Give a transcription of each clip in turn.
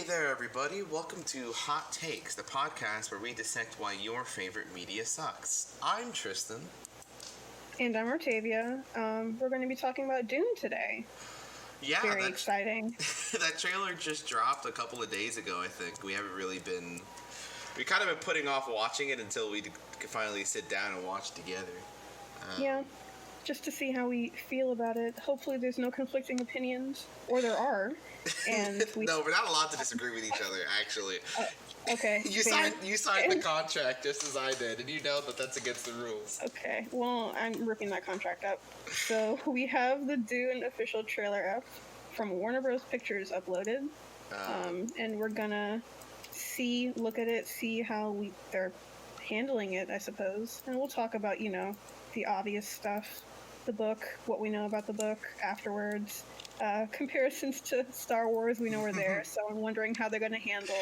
Hey there, everybody. Welcome to Hot Takes, the podcast where we dissect why your favorite media sucks. I'm Tristen. And I'm Artavia. We're going to be talking about Dune today. Yeah, Very exciting. That trailer just dropped a couple of days ago, I think. We haven't really been... We kind of been putting off watching it until we could finally sit down and watch together. Yeah, just to see how we feel about it. Hopefully there's no conflicting opinions, or there are. And No, we're not allowed to disagree with each other, actually. Okay. You signed the contract just as I did, and you know that that's against the rules. Okay, well, I'm ripping that contract up. So we have the Dune official trailer up from Warner Bros. Pictures uploaded, and we're gonna look at it, see how they're handling it, I suppose, and we'll talk about, the obvious stuff, the book, what we know about the book afterwards. Comparisons to Star Wars, we know we're there, so I'm wondering how they're going to handle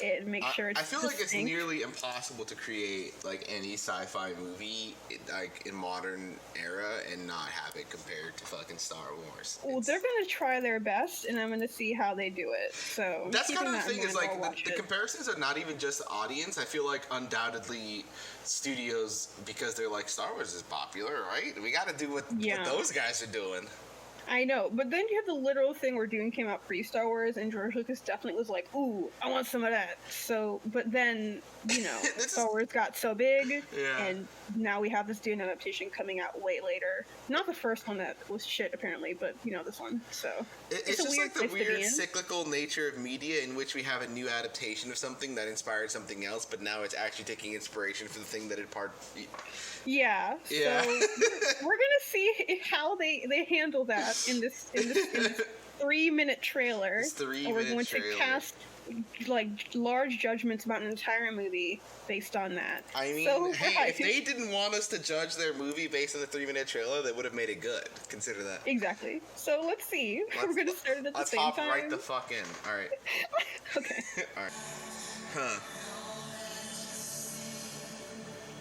it and make sure it's I feel distinct. like it's nearly impossible to create like any sci-fi movie like in modern era and not have it compared to fucking Star Wars. Well, they're going to try their best, and I'm going to see how they do it. So that's kind of the thing is like the comparisons are not even just audience. I feel like undoubtedly studios, because they're like Star Wars is popular, right? We got to do what those guys are doing. I know, but then you have the literal thing where Dune came out pre-Star Wars, and George Lucas definitely was like, ooh, I want some of that. So, but then, Star Wars got so big, and now we have this Dune adaptation coming out way later. Not the first one that was shit, apparently, but, this one, so. It's just like the weird cyclical nature of media in which we have a new adaptation of something that inspired something else, but now it's actually taking inspiration for the thing that it Yeah. So we're gonna see how they handle that in this 3-minute trailer. And we're going to cast like large judgments about an entire movie based on that. I mean, if they didn't want us to judge their movie based on the 3-minute trailer, they would have made it good. Consider that. Exactly. So let's see. We're gonna start it at the same time. Let's hop right the fuck in. All right. Okay. All right. Huh.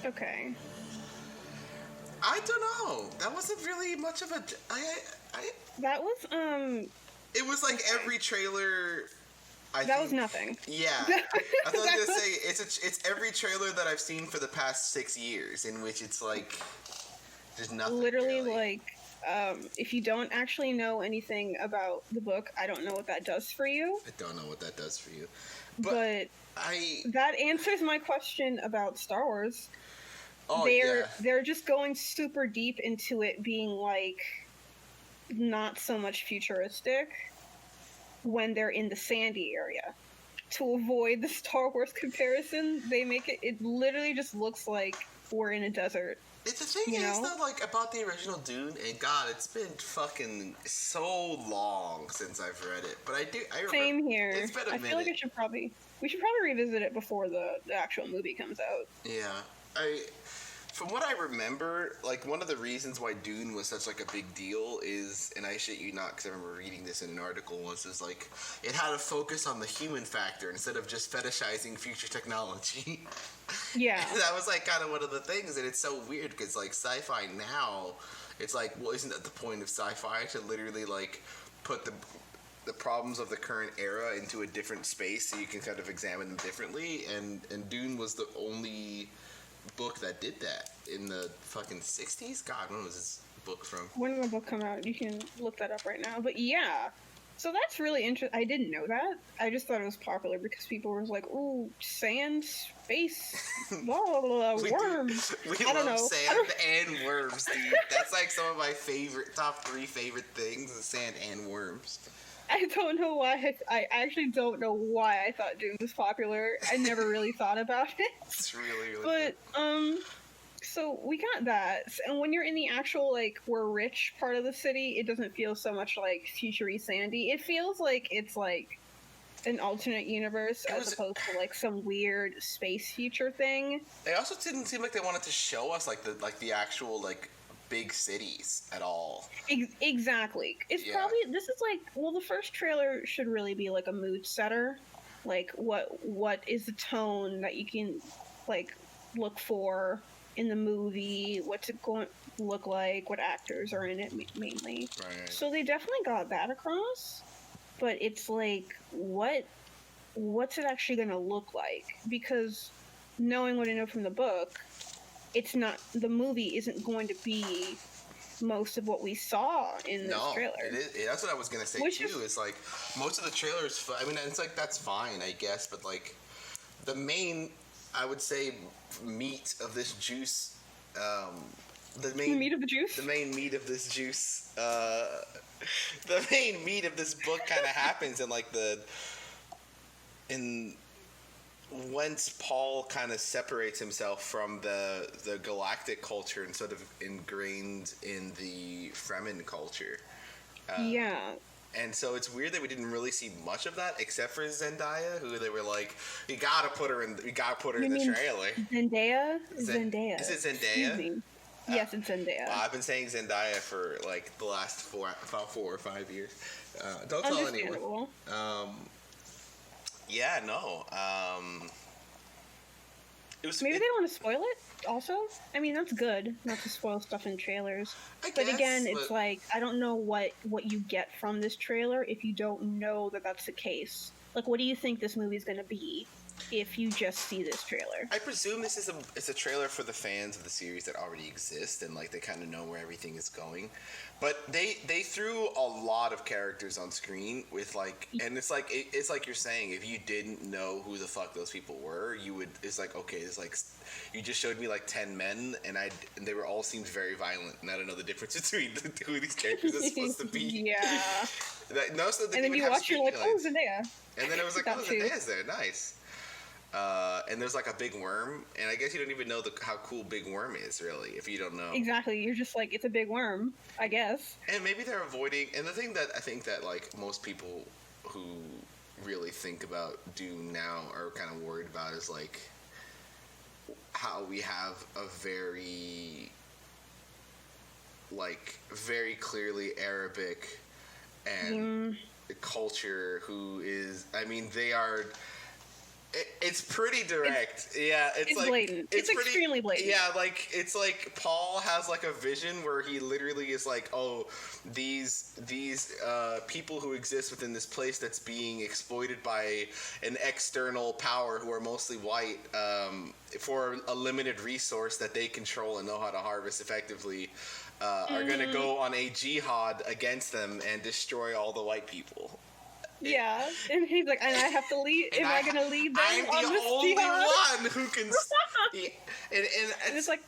Okay. I don't know. That wasn't really much of a. That was It was like every trailer. That was nothing. Yeah, I was gonna say it's every trailer that I've seen for the past 6 years, in which it's like there's nothing. Literally, really. if you don't actually know anything about the book, I don't know what that does for you. I don't know what that does for you, but that answers my question about Star Wars. Oh, they're just going super deep into it being like not so much futuristic when they're in the sandy area. To avoid the Star Wars comparison, they make it literally just looks like we're in a desert. The thing is, though, like, about the original Dune, and God, it's been fucking so long since I've read it. But I remember. Same here. It's been a minute. I feel like we should probably revisit it before the actual movie comes out. Yeah. From what I remember, like, one of the reasons why Dune was such, like, a big deal is, and I shit you not, because I remember reading this in an article, was like, it had a focus on the human factor instead of just fetishizing future technology. Yeah. And that was, like, kind of one of the things, and it's so weird, because, like, sci-fi now, it's like, well, isn't that the point of sci-fi, to literally, like, put the problems of the current era into a different space so you can kind of examine them differently, and Dune was the only book that did that in the fucking 60s. God, when was this book from? When did the book come out? You can look that up right now. But yeah, so that's really interesting. I didn't know that. I just thought it was popular because people were like, "Ooh, sand, space, blah blah blah, worms." We love sand and worms, dude. That's like some of my top 3 favorite things: is sand and worms. I don't know why. I actually don't know why I thought Dune was popular. I never really thought about it. It's really But, so we got that. And when you're in the actual, like, we're rich part of the city, it doesn't feel so much like future-y sandy. It feels like it's, like, an alternate universe as opposed to, like, some weird space future thing. It also didn't seem like they wanted to show us, like, the actual, like, big cities at all. Exactly. It's probably, this is like, well, the first trailer should really be like a mood setter. Like, what is the tone that you can, like, look for in the movie? What's it going to look like? What actors are in it mainly? Right. So they definitely got that across. But it's like, what what's it actually going to look like? Because knowing what I know from the book, it's not, the movie isn't going to be most of what we saw in this trailer. That's what I was gonna say too. It's like most of the trailers. I mean, it's like that's fine, I guess, but like the main, I would say, meat of this juice. The main meat of the juice. The main meat of this juice. The main meat of this book kind of happens in once Paul kind of separates himself from the galactic culture and sort of ingrained in the Fremen culture. Yeah. And so it's weird that we didn't really see much of that, except for Zendaya, who they were like, "We gotta put her in the trailer." Zendaya. Is it Zendaya? Yes, it's Zendaya. I've been saying Zendaya for like the last 4 or 5 years. Don't tell anyone. Yeah, no. Maybe they don't want to spoil it. Also, I mean, that's good not to spoil stuff in trailers. But again, it's like I don't know what you get from this trailer if you don't know that that's the case. Like, what do you think this movie's going to be if you just see this trailer? I presume this is a trailer for the fans of the series that already exist and like they kind of know where everything is going. But they threw a lot of characters on screen with like, and it's like you're saying, if you didn't know who the fuck those people were, it's like, okay, it's like you just showed me like 10 men and they were all seemed very violent and I don't know the difference between who these characters are supposed to be. Yeah. And then you watch, you're like, oh, Zendaya. And then it was like, oh, Zendaya's there, nice. And there's like a big worm, and I guess you don't even know how cool Big Worm is, really, if you don't know. Exactly, you're just like, it's a big worm, I guess. And maybe they're avoiding, and the thing that I think that like most people who really think about Dune now are kind of worried about is like how we have a very clearly Arabic and culture who is, I mean, they are. It's pretty direct. It's like blatant. It's extremely blatant. Yeah, like it's like Paul has like a vision where he literally is like, oh, these people who exist within this place that's being exploited by an external power who are mostly white for a limited resource that they control and know how to harvest effectively, are going to go on a jihad against them and destroy all the white people. Yeah, and he's like, and I have to lead. Am I going to lead them I'm on the this only jihad? one who can. And it's like,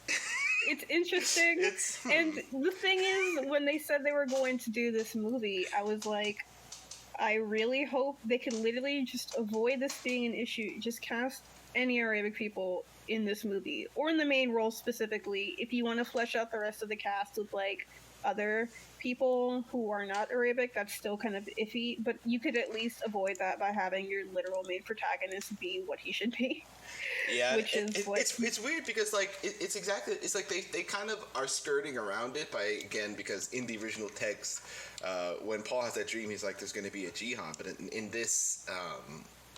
it's interesting. And the thing is, when they said they were going to do this movie, I was like, I really hope they could literally just avoid this being an issue. Just cast any Arabic people in this movie, or in the main role specifically. If you want to flesh out the rest of the cast with like other people who are not Arabic, that's still kind of iffy, but you could at least avoid that by having your literal main protagonist be what he should be. Yeah, it's weird because like it's exactly, it's like they kind of are skirting around it by, again, because in the original text, when Paul has that dream, he's like, there's going to be a jihad, but in this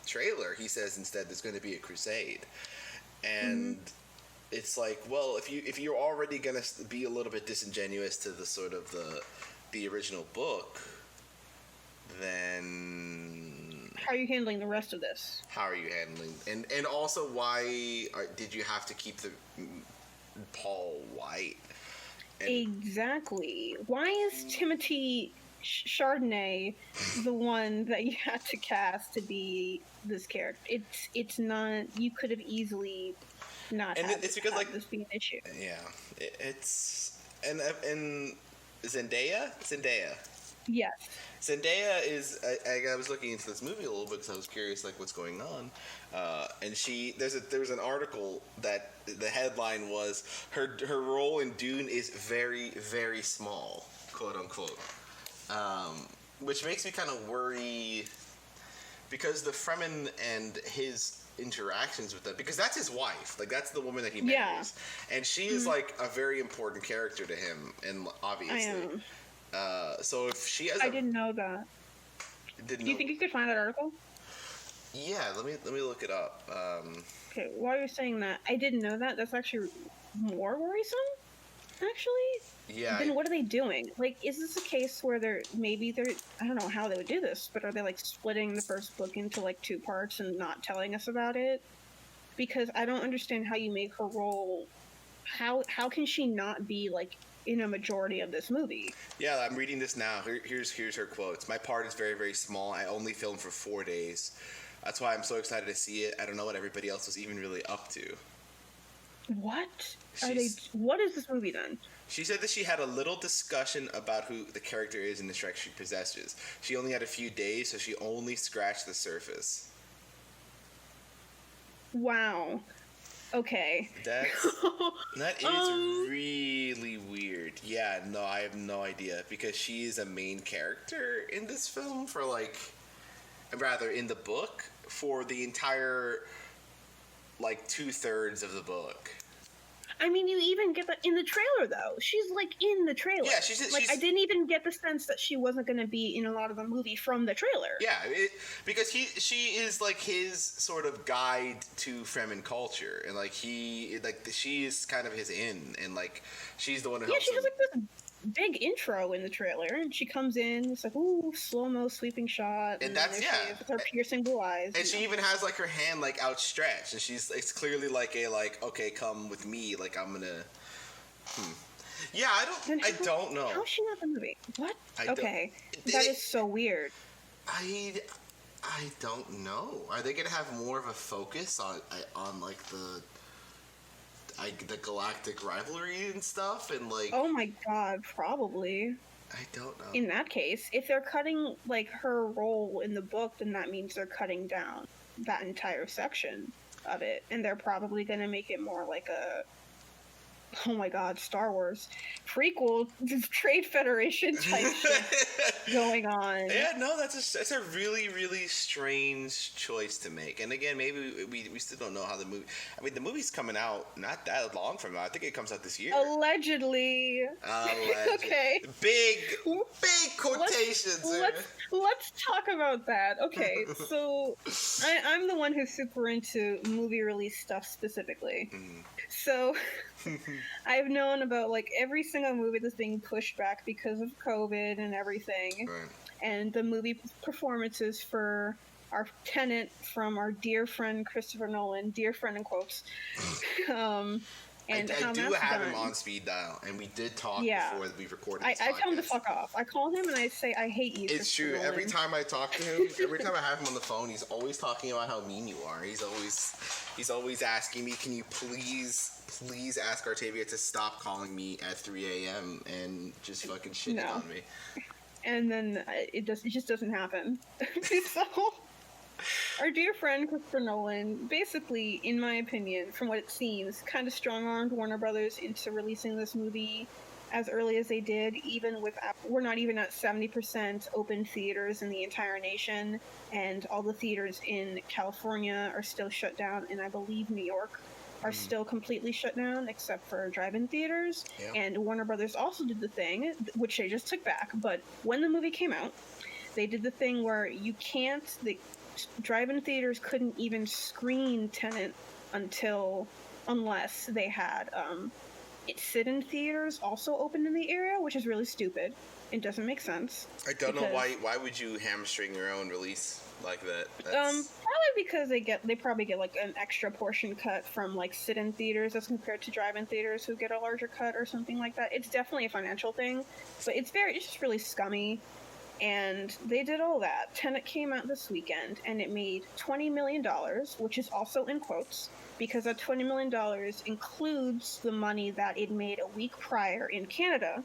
trailer, he says instead there's going to be a crusade, and it's like, well, if you're already gonna be a little bit disingenuous to the sort of the original book, then how are you handling the rest of this? How are you handling, and also why did you have to keep the Paul white? Exactly. Why is Timothy Chardonnay the one that you had to cast to be this character? It's not. You could have easily. Not and it's because like this being an issue. Yeah, it's and Zendaya. Yes. Zendaya is. I was looking into this movie a little bit because I was curious, like, what's going on. And there was an article that the headline was her role in Dune is very, very small, quote unquote, which makes me kind of worry because the Fremen and his interactions with them, because that's his wife, like that's the woman that he marries, and she is like a very important character to him, and obviously so if she has I didn't know that. Do you think you could find that article? Yeah, let me look it up. Okay, while you're saying that, I didn't know that. That's actually more worrisome. Actually, Yeah. then what are they doing? Like, is this a case where they're I don't know how they would do this, but are they like splitting the first book into like 2 parts and not telling us about it? Because I don't understand how you make her role. How can she not be like in a majority of this movie? Yeah, I'm reading this now. Here's her quotes. My part is very, very small. I only filmed for 4 days. That's why I'm so excited to see it. I don't know what everybody else was even really up to. What what is this movie then? She said that she had a little discussion about who the character is and the strength she possesses. She only had a few days, so she only scratched the surface. Wow. Okay. That is really weird. Yeah, no, I have no idea because she is a main character in this film in the book for the entire 2/3 of the book. I mean, you even get that in the trailer, though. She's, in the trailer. Yeah, she's I didn't even get the sense that she wasn't going to be in a lot of the movie from the trailer. Yeah, because she is, his sort of guide to Fremen culture. And, she is kind of his in. And, she's the one who helps him. Yeah, she has, this big intro in the trailer. And she comes in, it's like, ooh, slow-mo sweeping shot. And that's, yeah. With her piercing blue eyes. And she even has, her hand, outstretched. And it's clearly okay, come with me. I'm gonna... Yeah, I don't know. How's she not in the movie? What? Okay. That is so weird. I don't know. Are they gonna have more of a focus on the galactic rivalry and stuff and Oh my god, probably. I don't know. In that case, if they're cutting her role in the book, then that means they're cutting down that entire section of it, and they're probably gonna make it more like a, oh my god, Star Wars prequel, Trade Federation type shit going on. Yeah, no, that's a really, really strange choice to make. And again, maybe we still don't know how the movie... I mean, the movie's coming out not that long from now. I think it comes out this year. Allegedly. Okay. Big quotations. Let's talk about that. Okay, so I'm the one who's super into movie release stuff specifically. So I've known about every single movie that's being pushed back because of COVID and everything. Right. And the movie performances for our Tenet from our dear friend Christopher Nolan, dear friend in quotes. And I do have him on speed dial, and we did talk before we recorded this I tell him to fuck off. I call him and I say, I hate you. It's true. Nolan. Every time I talk to him, every time I have him on the phone, he's always talking about how mean you are. He's always asking me, can you please ask Artavia to stop calling me at 3 a.m. and just fucking shitting on me. And then it just doesn't happen. So... Our dear friend Christopher Nolan, basically, in my opinion, from what it seems, kind of strong-armed Warner Brothers into releasing this movie as early as they did, even with... We're not even at 70% open theaters in the entire nation, and all the theaters in California are still shut down, and I believe New York are still completely shut down, except for drive-in theaters. Yeah. And Warner Brothers also did the thing, which they just took back, but when the movie came out, they did the thing where you can't... drive-in theaters couldn't even screen Tenet unless they had sit-in theaters also open in the area, which is really stupid. It doesn't make sense. I don't know why would you hamstring your own release like that? Probably because they probably get an extra portion cut from sit-in theaters as compared to drive-in theaters who get a larger cut or something like that. It's definitely a financial thing, but it's just really scummy. And they did all that. Tenet came out this weekend, and it made $20 million, which is also in quotes, because that $20 million includes the money that it made a week prior in Canada,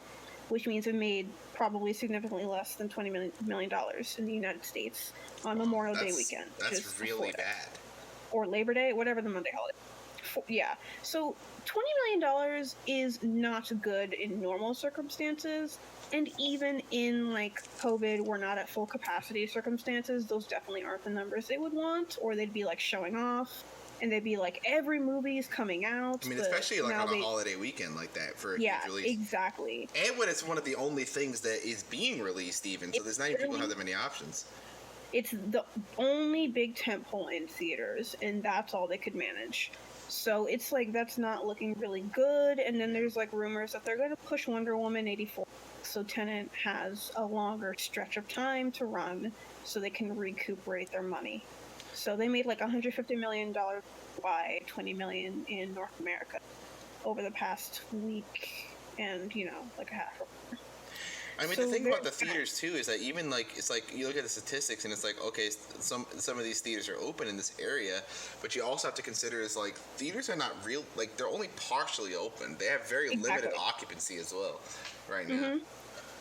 which means it made probably significantly less than $20 million in the United States on Memorial Day weekend. That's really bad. Or Labor Day, whatever the Monday holiday. Yeah. So $20 million is not good in normal circumstances. And even in COVID, we're not at full capacity circumstances, those definitely aren't the numbers they would want, or they'd be showing off, and they'd be every movie's coming out. I mean, especially on a holiday weekend like that for a huge release. Yeah, exactly. And when it's one of the only things that is being released, even, so there's not even people who have that many options. It's the only big tentpole in theaters, and that's all they could manage. So it's like that's not looking really good. And then there's like rumors that they're going to push Wonder Woman 84, so Tenet has a longer stretch of time to run, so they can recuperate their money. So they made like $150 million by $20 million in North America over the past week, and like a half. I mean, so the thing about the theaters too is that even like it's like you look at the statistics and it's like, okay, some of these theaters are open in this area, but you also have to consider is like theaters are not real, like they're only partially open. They have very limited occupancy as well right now.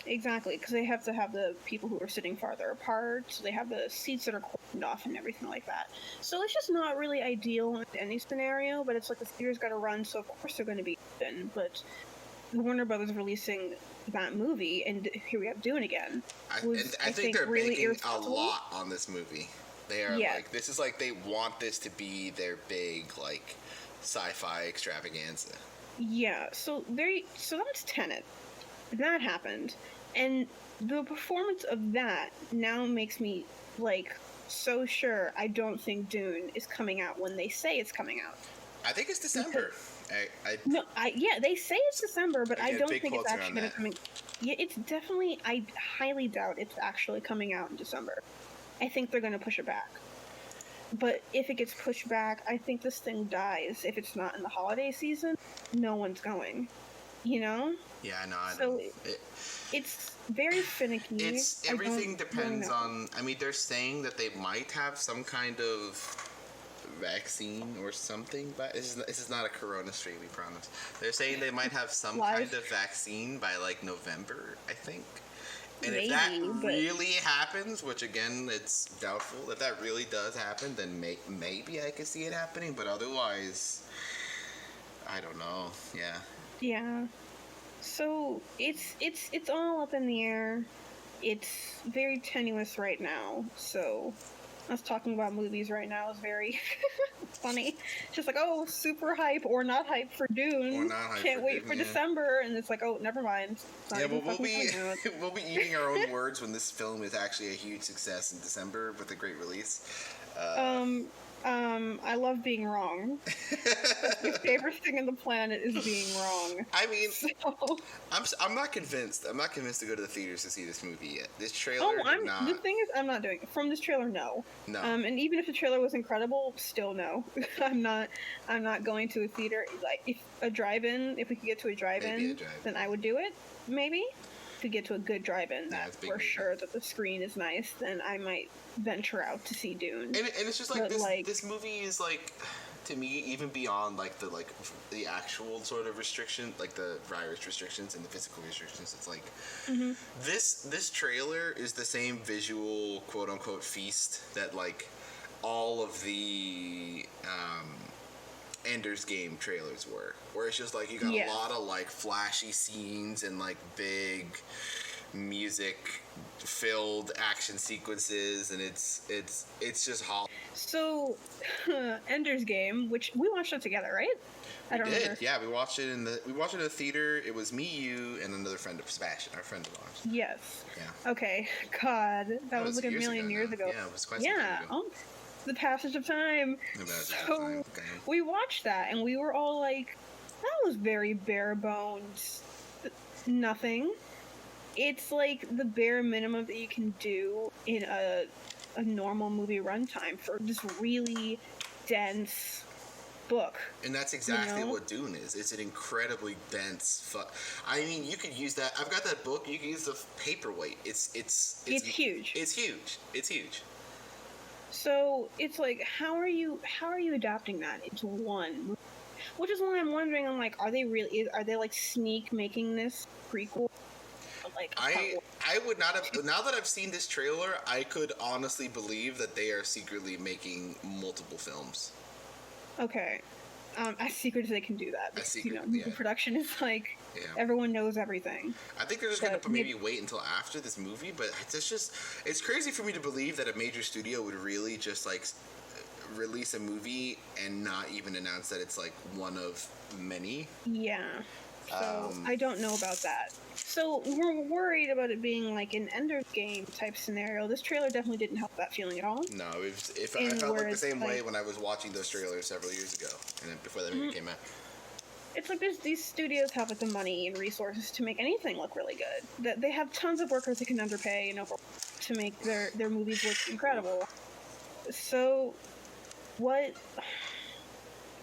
Exactly, because they have to have the people who are sitting farther apart, so they have the seats that are cordoned off and everything like that. So it's just not really ideal in any scenario, but it's like the theater's got to run, so of course they're going to be open. But Warner Brothers releasing that movie, and here we have Dune again. I think they're really banking a lot on this movie. They are like, this is like they want this to be their big like sci-fi extravaganza. Yeah, so that's Tenet. That happened, and the performance of that now makes me like so sure I don't think Dune is coming out when they say it's coming out. I think it's December. They say it's December, but I don't think it's actually going to come in. Yeah, it's definitely. I highly doubt it's actually coming out in December. I think they're going to push it back. But if it gets pushed back, I think this thing dies. If it's not in the holiday season, no one's going. Yeah, no, I don't. It's very finicky. Everything depends on. I mean, they're saying that they might have some kind of vaccine or something, but this is not a corona stream, we promise. They're saying they might have some kind of vaccine by like November, I think. And if that really happens, which again it's doubtful, if that really does happen, then maybe I could see it happening, but otherwise I don't know. Yeah, so it's all up in the air. It's very tenuous right now, so us talking about movies right now is very funny. Just like, oh, super hype or not hype for Dune. Can't wait for December, and it's like, oh, never mind. We'll be eating our own words when this film is actually a huge success in December with a great release. I love being wrong. My favorite thing on the planet is being wrong. I mean, I'm not convinced. I'm not convinced to go to the theaters to see this movie yet. This trailer. The thing is, I'm not doing it. From this trailer, no. And even if the trailer was incredible, still no. I'm not going to a theater. Like if we could get to a drive-in, then I would do it. Maybe. To get to a good drive-in that for sure that the screen is nice, then I might venture out to see Dune. And it's just like this movie is like, to me, even beyond like the actual sort of restriction, like the virus restrictions and the physical restrictions. It's like this trailer is the same visual quote unquote feast that like all of the Ender's Game trailers were, where it's just like you got a lot of like flashy scenes and like big music filled action sequences, and it's just hot. So Ender's Game, which we watched it together, right? I don't remember. Yeah, we watched it in the theater. It was me, you, and another friend of Sebastian, our friend of ours. Yes. Yeah. Okay. God, that was like a million years ago. Yeah, it was quite some time ago. The passage of time. We watched that and we were all like, that was very bare bones. Nothing. It's like the bare minimum that you can do in a normal movie runtime for this really dense book. And that's exactly what Dune is. It's an incredibly dense I mean, you could use that. I've got that book. You can use the paperweight. It's huge. It's huge. So it's like, how are you adapting that into one? Which is why I'm wondering. I'm like, are they like sneak making this prequel? Like, I would not have. Now that I've seen this trailer, I could honestly believe that they are secretly making multiple films. Okay, as secret as they can do that. Because, the production is like everyone knows everything. I think they're just going to maybe wait until after this movie, but it's crazy for me to believe that a major studio would really just like release a movie and not even announce that it's like one of many. Yeah. So I don't know about that. So we're worried about it being like an Ender's Game type scenario. This trailer definitely didn't help that feeling at all. No, I felt like the same way when I was watching those trailers several years ago, and then before that movie came out. It's like these studios have like the money and resources to make anything look really good. That they have tons of workers they can underpay and over to make their movies look incredible. So, what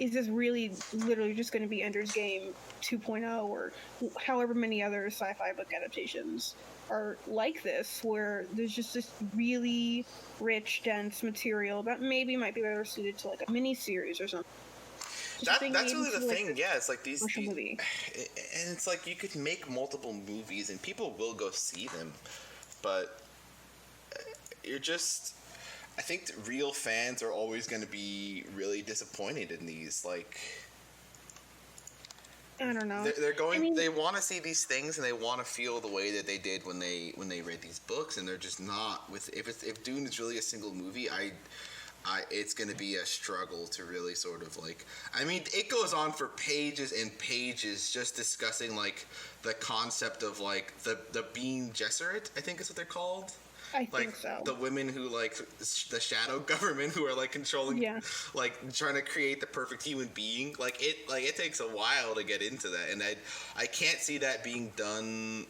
is this really literally just going to be Ender's Game 2.0 or however many other sci-fi book adaptations are like this, where there's just this really rich, dense material that maybe might be better suited to like a mini-series or something. That's really the thing. Yeah, it's like these movie. And it's like you could make multiple movies and people will go see them, but you're just. I think real fans are always going to be really disappointed in these. Like, I don't know. They're going. I mean, they want to see these things and they want to feel the way that they did when they read these books, and they're just not. If Dune is really a single movie, it's going to be a struggle to really sort of like. I mean, it goes on for pages and pages just discussing like the concept of like the Bene Gesserit, I think is what they're called. I think so. The women who like the shadow government who are like controlling, like trying to create the perfect human being. Like it takes a while to get into that, and I can't see that being done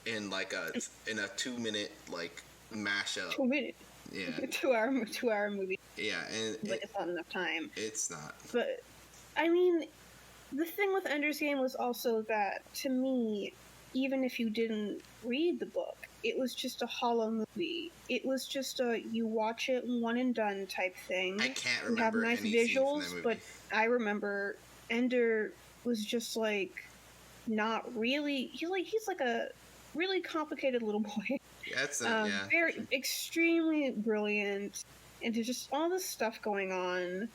in like a 2-minute like mashup. 2 minutes. Yeah. 2 hour movie. Yeah, and it's not enough time. It's not. But I mean, the thing with Ender's Game was also that to me, even if you didn't read the book, it was just a hollow movie. It was just a you watch it one and done type thing. I can't remember. You have nice visuals, but I remember Ender was just like not really. He's like a really complicated little boy. Very extremely brilliant, and there's just all this stuff going on,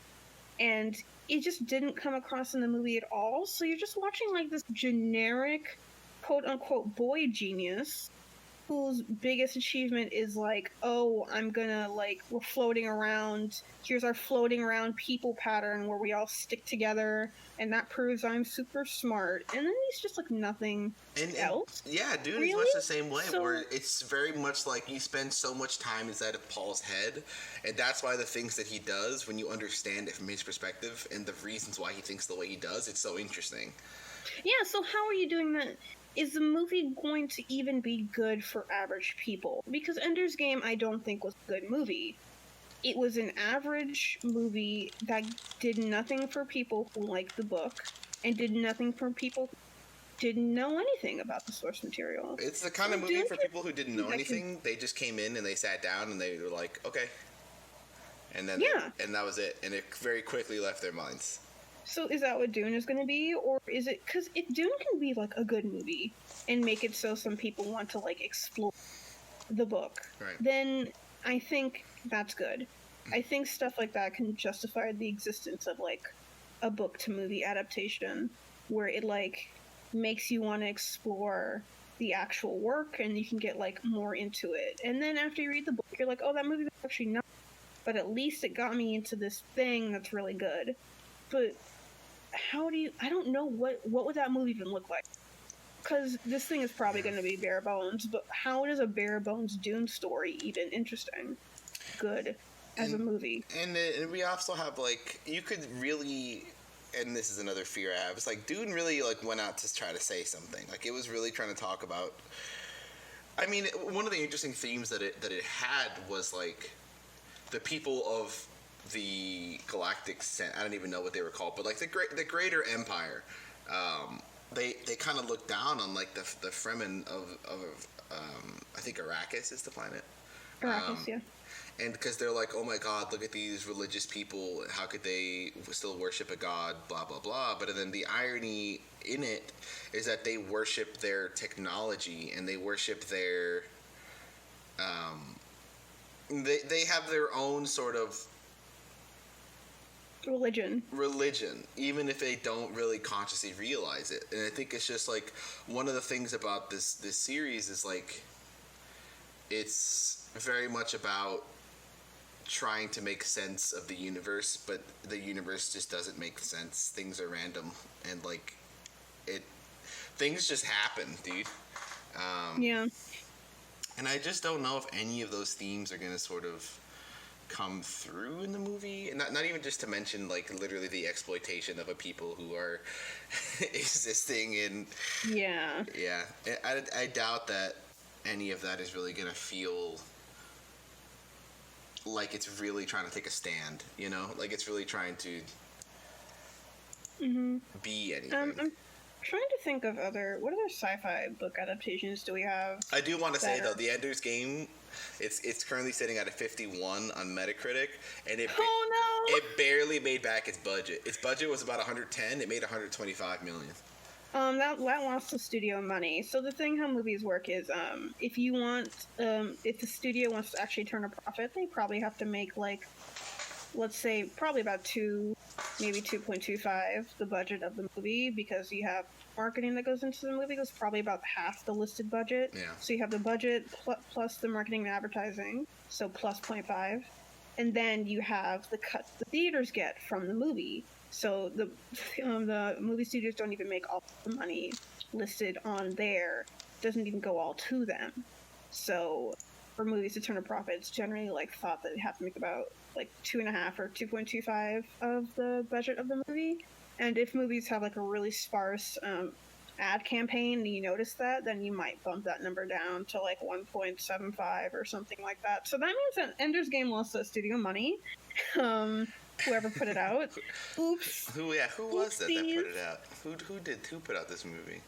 and it just didn't come across in the movie at all. So you're just watching like this generic, quote unquote, boy genius whose biggest achievement is like, oh, I'm gonna like we're floating around. Here's our floating around people pattern where we all stick together, and that proves I'm super smart. And then he's just like nothing else. Yeah, Dune is much the same way, where it's very much like you spend so much time inside of Paul's head, and that's why the things that he does, when you understand it from his perspective and the reasons why he thinks the way he does, it's so interesting. Yeah, so how are you doing that? Is the movie going to even be good for average people? Because Ender's Game, I don't think was a good movie. It was an average movie that did nothing for people who liked the book, and did nothing for people who didn't know anything about the source material. It's the kind of movie for people who didn't know anything. They just came in and they sat down and they were like, okay. And then and that was it. And it very quickly left their minds. So is that what Dune is going to be? Or is it... Because Dune can be, like, a good movie and make it so some people want to, like, explore the book. Right. Then I think that's good. I think stuff like that can justify the existence of, like, a book-to-movie adaptation where it, like, makes you want to explore the actual work and you can get, like, more into it. And then after you read the book, you're like, oh, that movie was actually not... But at least it got me into this thing that's really good. But... how do you... I don't know what would that movie even look like? Because this thing is probably going to be bare bones, but how does a bare bones Dune story even interesting? Good as a movie. And we also have, like, you could really... And this is another fear I have. It's like, Dune really, like, went out to try to say something. Like, it was really trying to talk about... I mean, one of the interesting themes that it had was, like, the people of... the galactic I don't even know what they were called, but like the greater empire, they kind of look down on like the Fremen of I think Arrakis is the planet. Arrakis, yeah. And because they're like, oh my god, look at these religious people, how could they still worship a god, blah blah blah. But then the irony in it is that they worship their technology and they worship their they have their own sort of religion, even if they don't really consciously realize it. And I think it's just like one of the things about this series is like it's very much about trying to make sense of the universe, but the universe just doesn't make sense. Things are random, and like things just happen, dude. Yeah. And I just don't know if any of those themes are gonna sort of come through in the movie, and not even just to mention like literally the exploitation of a people who are existing in. Yeah. Yeah, I doubt that any of that is really gonna feel like it's really trying to take a stand, you know, like it's really trying to be anything. I'm trying to think of what other sci-fi book adaptations do we have? I do want to say though, the Ender's Game, it's currently sitting at a 51 on Metacritic, and it barely made back its budget. Its budget was about 110. It made 125 million. That lost the studio money. So the thing how movies work is, if the studio wants to actually turn a profit, they probably have to make like, let's say, probably about 2, maybe 2.25 the budget of the movie, because you have marketing that goes into the movie. That's probably about half the listed budget. Yeah. So you have the budget plus the marketing and advertising, so plus 0.5, and then you have the cut the theaters get from the movie. So the movie studios don't even make all the money listed on there. It doesn't even go all to them. So for movies to turn a profit, it's generally like thought that they have to make about like 2.5 or 2.25 of the budget of the movie. And if movies have like a really sparse ad campaign and you notice that, then you might bump that number down to like 1.75 or something like that. So that means that Ender's Game lost the studio money. Whoever put it out. Oops. Who was that put it out? Who put out this movie?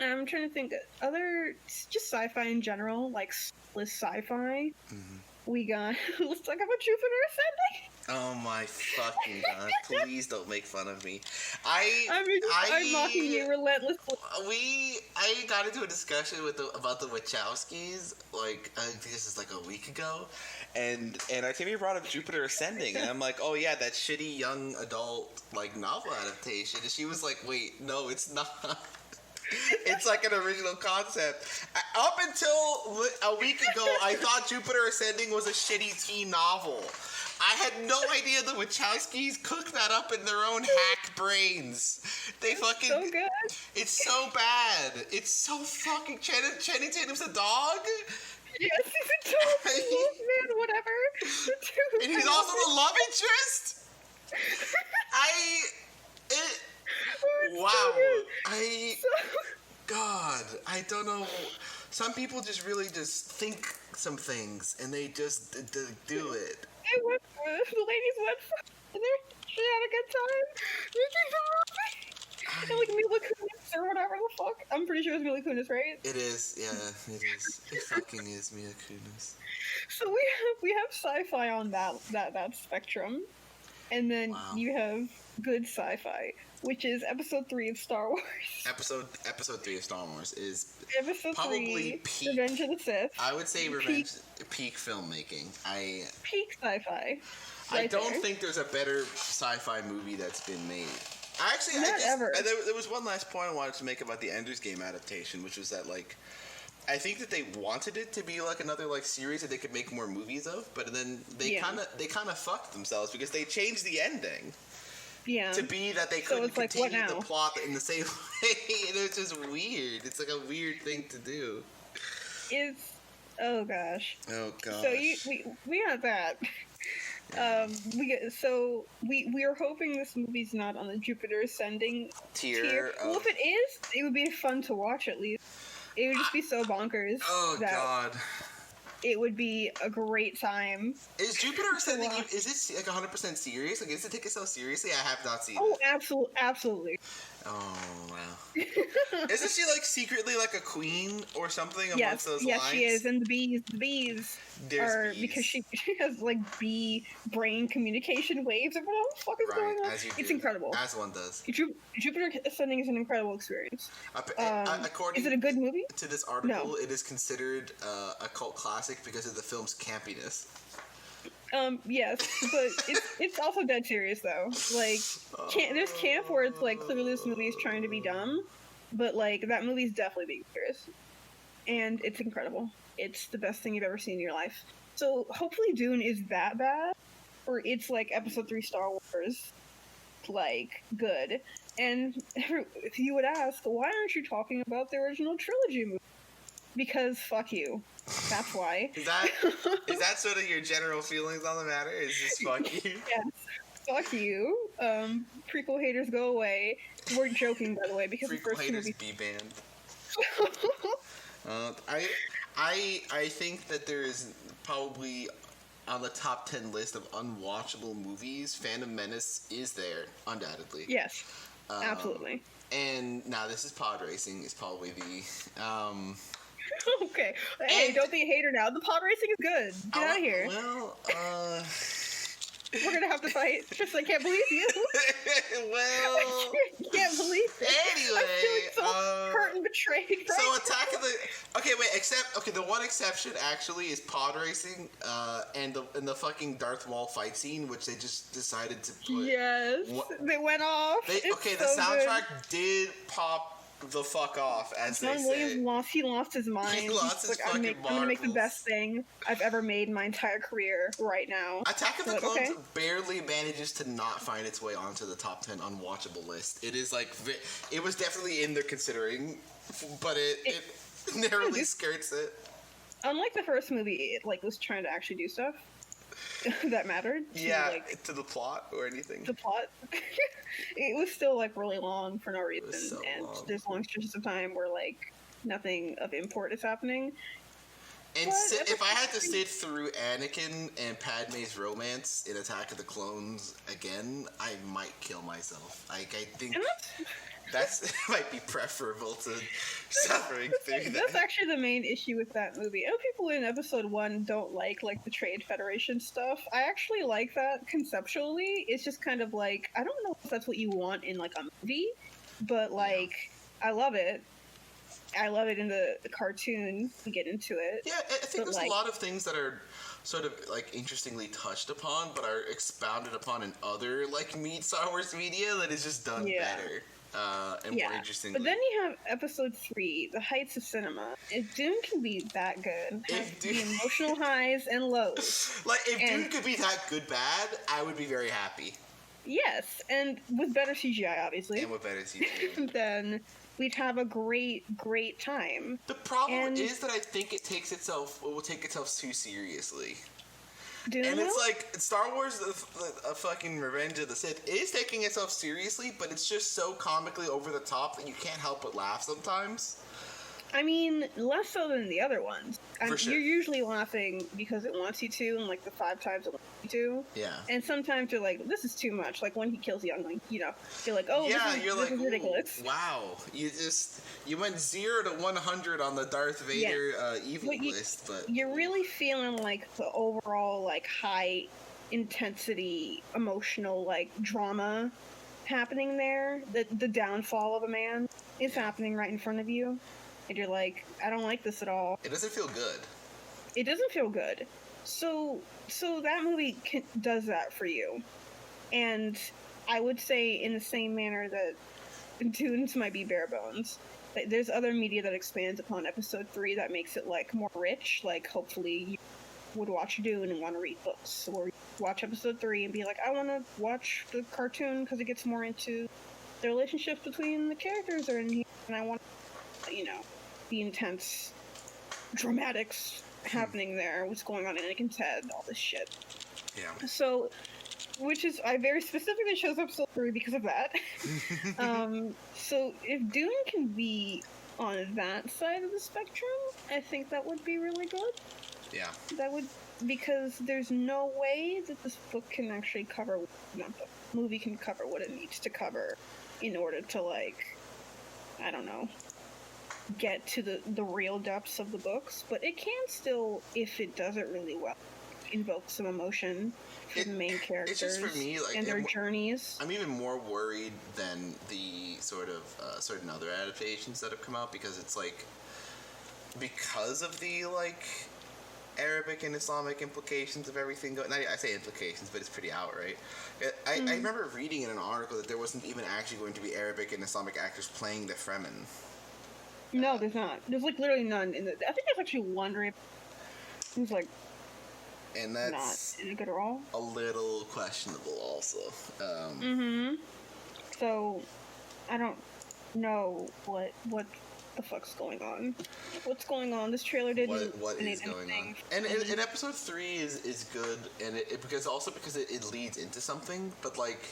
I'm trying to think other just sci-fi in general, like sci-fi. We got let's talk about Jupiter Ascending. Oh my fucking god! Please don't make fun of me. I'm mocking you relentlessly. I got into a discussion about the Wachowskis. Like I think this is like a week ago, and Artavia brought up Jupiter Ascending, and I'm like, oh yeah, that shitty young adult like novel adaptation. And she was like, wait, no, it's not. It's like an original concept. Up until a week ago, I thought Jupiter Ascending was a shitty teen novel. I had no idea the Wachowskis cooked that up in their own hack brains. They fucking... so good. It's so bad. It's so fucking... Channing Tatum's a dog? Yes, he's a dog. Man, whatever. And he's also the love interest? Wow. God, I don't know. Some people just really just think some things, and they just do it. The ladies went for she had a good time. And like Mila Kunis or whatever the fuck. I'm pretty sure it's Mila Kunis, right? It is, yeah, it is. It fucking is Mila Kunis. So we have sci-fi on that spectrum. And then you have good sci-fi, which is episode 3 of Star Wars. Episode 3 of Star Wars is episode probably 3, peak. Revenge of the Sith. I would say peak filmmaking. Peak sci-fi. I don't think there's a better sci-fi movie that's been made. Ever. There was one last point I wanted to make about the Ender's Game adaptation, which was that like I think that they wanted it to be like another like series that they could make more movies of, but then they kind of fucked themselves because they changed the ending. Yeah. To be that they couldn't continue the plot in the same way. And it's just weird. It's like a weird thing to do. Oh gosh. Oh gosh. So we have that. Yeah. We are hoping this movie's not on the Jupiter Ascending tier. Well, if it is, it would be fun to watch at least. It would just be so bonkers. Oh god. It would be a great time. Is Jupiter Ascending? Is it like 100% serious? Like, is it taken so seriously? I have not seen. Oh, absolutely. Oh wow! Isn't she like secretly like a queen or something amongst those lines? Yes, she is. And the bees are because she has like bee brain communication waves. What the fuck is going on? It's incredible. As one does. Jupiter Ascending is an incredible experience. According is it a good movie? To this article, it is considered a cult classic because of the film's campiness. Yes, but it's also dead serious though. Like, there's camp where it's like clearly this movie is trying to be dumb, but like that movie's definitely being serious, and it's incredible. It's the best thing you've ever seen in your life. So hopefully Dune is that bad, or it's like Episode 3 Star Wars, like good. And if you would ask, why aren't you talking about the original trilogy movie? Because fuck you. That's why. Is that sort of your general feelings on the matter? Is just fuck you? Yes. Fuck you. Prequel haters go away. We're joking, by the way, because Prequel the first haters movie. be banned. I think that there is probably on the top 10 list of unwatchable movies, Phantom Menace is there, undoubtedly. Yes, absolutely. And now this is pod racing is probably the Okay. Hey, don't be a hater now. The pod racing is good. Get out of here. Well, We're gonna have to fight. Just I can't believe you. well, I can't believe it. Anyway, I'm feeling so hurt and betrayed. Right so now. Attack of the the one exception actually is pod racing, and the fucking Darth Maul fight scene, which they just decided to put. Yes, they went off. The soundtrack did pop the fuck off, as John they Williams say. He lost his mind. He lost his I'm fucking gonna make the marbles. best thing I've ever made in my entire career right now. Attack of the But, Clones okay. barely manages to not find its way onto the top 10 unwatchable list. It is like it was definitely in there considering, but it narrowly skirts it. Unlike the first movie, it like was trying to actually do stuff that mattered. To the plot or anything. The plot. It was still like really long for no reason, so and long. there's long stretches of time where like nothing of import is happening. And But if I had to sit through Anakin and Padme's romance in Attack of the Clones again, I might kill myself. Like, I think that might be preferable to suffering through that. That's actually the main issue with that movie. I know people in episode 1 don't like the Trade Federation stuff. I actually like that conceptually. It's just kind of like, I don't know if that's what you want in like a movie, but like, I love it. I love it in the cartoon. We get into it. Yeah, I think there's a lot of things that are sort of like interestingly touched upon, but are expounded upon in other like Star Wars media that is just done better. And more interesting. But then you have episode 3, The Heights of Cinema. If Dune can be that good, have the emotional highs and lows. Like, if Dune could be that good bad, I would be very happy. Yes, and with better CGI, obviously. And with better CGI. Then we'd have a great time. The problem is that I think it will take itself too seriously. And it's like Star Wars, a fucking Revenge of the Sith is taking itself seriously, but it's just so comically over the top that you can't help but laugh sometimes. I mean, less so than the other ones. For sure. You're usually laughing because it wants you to, and like the 5 times it wants you to. Yeah. And sometimes you're like, this is too much. Like when he kills Youngling, you're like, oh, yeah, this is ridiculous. Wow, you went 0 to 100 on the Darth Vader evil list, but you're really feeling like the overall like high intensity emotional like drama happening there. The downfall of a man is happening right in front of you. And you're like, I don't like this at all. It doesn't feel good. It doesn't feel good. So that movie does that for you. And I would say in the same manner that Dunes might be bare bones. Like, there's other media that expands upon episode 3 that makes it like more rich. Like hopefully you would watch Dune and want to read books, or watch episode 3 and be like, I want to watch the cartoon because it gets more into the relationships between the characters are in here, and I want, the intense dramatics happening there, what's going on in Anakin's head, all this shit. Yeah. So, which is, I very specifically chose episode 3 because of that. So if Dune can be on that side of the spectrum, I think that would be really good. Yeah. That would, because there's no way that this book can actually cover, not the movie can cover what it needs to cover in order to, like, I don't know, get to the real depths of the books, but it can still, if it does it really well, invoke some emotion for the main characters. It's just for me, like, and their journeys. I'm even more worried than the sort of certain other adaptations that have come out, because it's like, because of the like Arabic and Islamic implications of everything going. I say implications, but it's pretty outright. I remember reading in an article that there wasn't even actually going to be Arabic and Islamic actors playing the Fremen. No, there's not. There's like literally none in the. I think there's actually one. Who's like. And that's not in a good role. A little questionable, also. So, I don't know what the fuck's going on. What's going on? This trailer didn't what is going on? And episode 3 is good, and it because it leads into something. But like,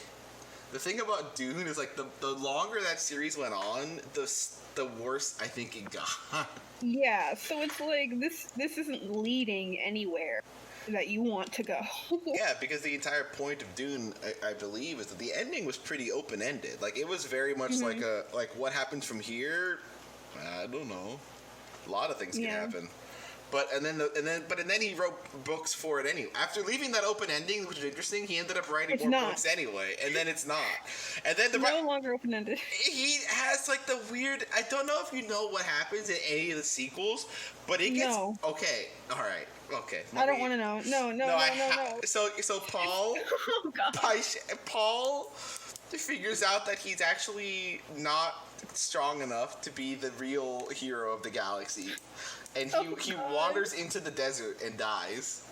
the thing about Dune is like the longer that series went on, the worse I think it got. Yeah, so it's like this isn't leading anywhere that you want to go. Yeah, because the entire point of Dune, I believe, is that the ending was pretty open-ended. Like, it was very much like what happens from here, I don't know. A lot of things can happen. But then he wrote books for it anyway. After leaving that open ending, which is interesting, he ended up writing more books anyway. And then it's not. And then no longer open ended. He has like the weird. I don't know if you know what happens in any of the sequels, but it gets okay. All right. Okay. I don't want to know. No. So Paul. Oh God. Paul figures out that he's actually not strong enough to be the real hero of the galaxy. And he wanders into the desert and dies.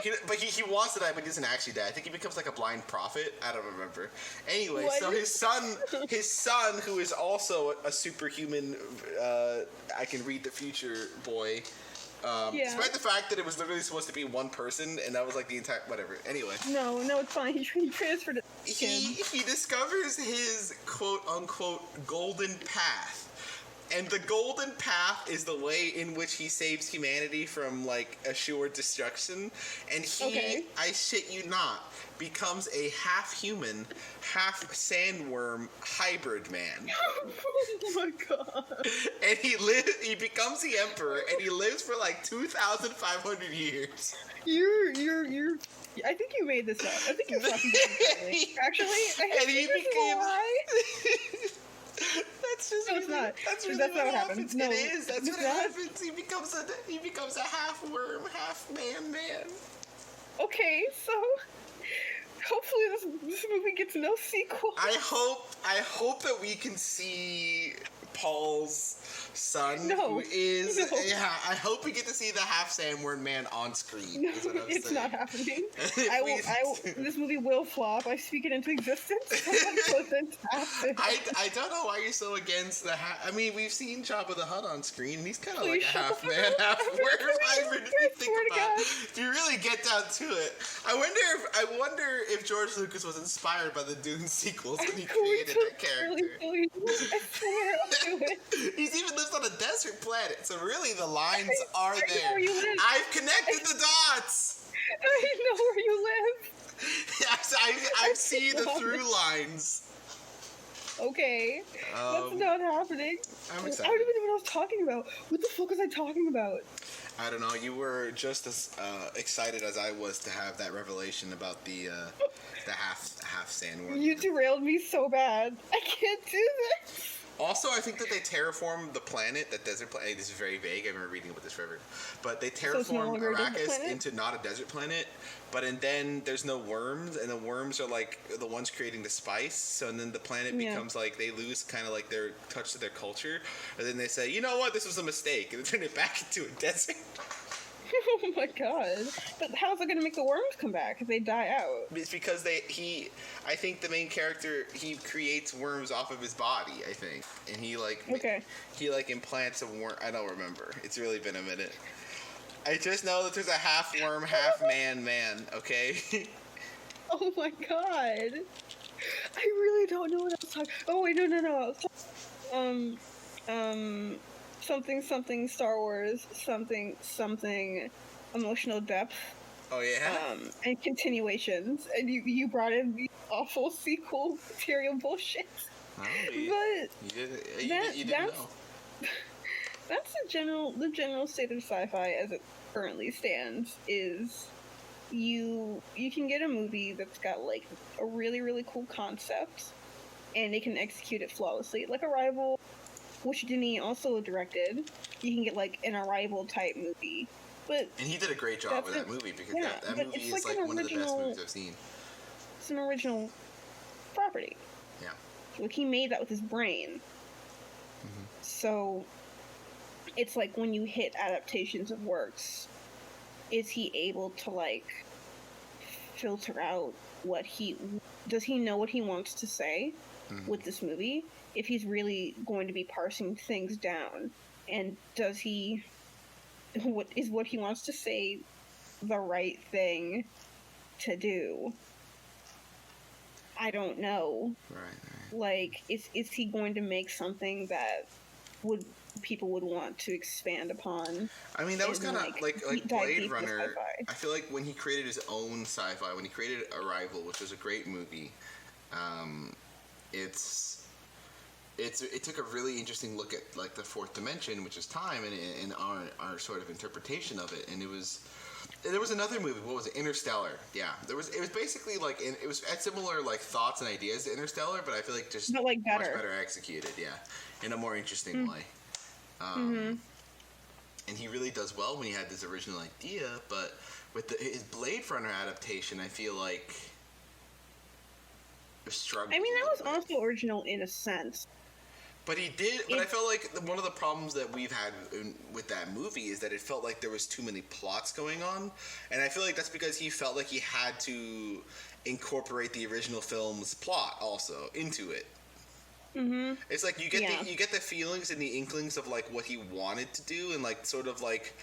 He wants to die, but he doesn't actually die. I think he becomes like a blind prophet. I don't remember. Anyway, so his son, who is also a superhuman, I can read the future boy. Despite the fact that it was literally supposed to be one person, and that was like the entire whatever. Anyway. No, it's fine. He transferred it. He discovers his quote unquote golden path. And the golden path is the way in which he saves humanity from, like, assured destruction. And he, I shit you not, becomes a half-human, half-sandworm hybrid man. Oh my God. And he becomes the emperor, and he lives for, like, 2,500 years. You're... I think you made this up. I think you're fucking actually, I think this is a lie. That's just. No, it's not. That's really not what happens. No, it is. That's what happens. He becomes a half worm, half man. Okay, so hopefully this movie gets no sequel. I hope that we can see Paul's son, who is I hope we get to see the half sandworm man on screen. No, it's not happening. This movie will flop. I speak it into existence. I don't know why you're so against the half. I mean, we've seen Jabba the Hutt on screen. He's kind of like a half man, half worm hybrid. If you really get down to it, I wonder if George Lucas was inspired by the Dune sequels when he created that character. I swear I'll do it. He's even lives on a desert planet, so really the lines are I there. know where you live. I've connected the dots. I know where you live. Yes, I see the through lines. Okay, that's not happening. I'm excited. I don't even know what I was talking about. What the fuck was I talking about? I don't know. You were just as excited as I was to have that revelation about the half sandworm. You derailed me so bad. I can't do this. Also, I think that they terraformed the planet, that desert planet. This is very vague. I remember reading about this forever. But they terraformed Arrakis into not a desert planet. And then there's no worms, and the worms are like the ones creating the spice. So and then the planet becomes like they lose kind of like their touch to their culture. And then they say, you know what, this was a mistake, and they turn it back into a desert. Oh my God! But how's it gonna make the worms come back if they die out? It's because I think the main character, he creates worms off of his body, I think, and he implants a worm. I don't remember. It's really been a minute. I just know that there's a half worm, half man. Okay. Oh my God! I really don't know what I was talking. Oh wait, no. Something Star Wars, something emotional depth. Oh yeah. And continuations, and you brought in the awful sequel material bullshit. Oh, you didn't know. That's the general state of sci-fi as it currently stands. Is you can get a movie that's got like a really really cool concept, and they can execute it flawlessly, like Arrival, which Denis also directed. You can get like an Arrival type movie, and he did a great job with that movie, because that movie is like one of the best movies I've seen. It's an original property. Yeah. Like he made that with his brain. Mm-hmm. So it's like when you hit adaptations of works, is he able to like filter out what he does he know what he wants to say with this movie? If he's really going to be parsing things down, and does he, what he wants to say the right thing to do? I don't know. Right. Like, is he going to make something that people would want to expand upon? I mean, that was kind of like Blade Runner. I feel like when he created his own sci-fi, when he created Arrival, which was a great movie, it took a really interesting look at like the fourth dimension, which is time, and our sort of interpretation of it. And there was another movie. What was it? Interstellar. Yeah, it was basically like it was had similar like thoughts and ideas to Interstellar, but I feel like just like much better executed. Yeah, in a more interesting way. And he really does well when he had this original idea, but with his Blade Runner adaptation, I feel like struggling. I mean, that was also original in a sense. But he did. But I felt like one of the problems that we've had with that movie is that it felt like there was too many plots going on, and I feel like that's because he felt like he had to incorporate the original film's plot also into it. Mm-hmm. It's like you get the feelings and the inklings of like what he wanted to do, and like sort of like